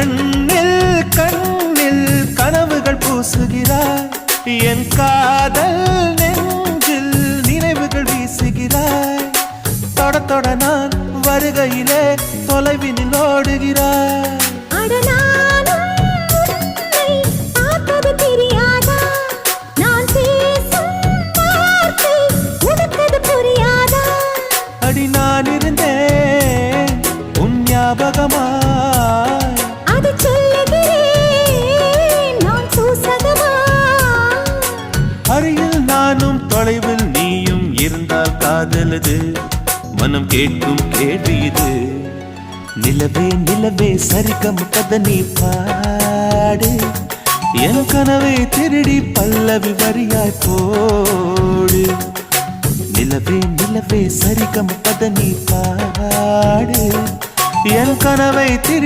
கண்ணில் கண்ணில் கனவுகள் பூசுகிறாய் என் காதல் நெஞ்சில் நினைவுகள் வீசுகிறாய் தொட தொட நான் வருகையிலே தொலைவினில் ஓடுகிறாய் அடி நான் இருந்தேன் உன் ஞாபகமாய் அருகில் நானும் தொலைவில் நீயும் இருந்தால் காதலது மனம் கேட்கும் கேள்வி இது நிலவே நிலவே சரிகம் கதை நீ பாடு என் கனவை திருடி பல்லவி வரியாய் போடு நிலவே நிலவே சரிகம் கதை நீ பாடு என் கனவை திருடி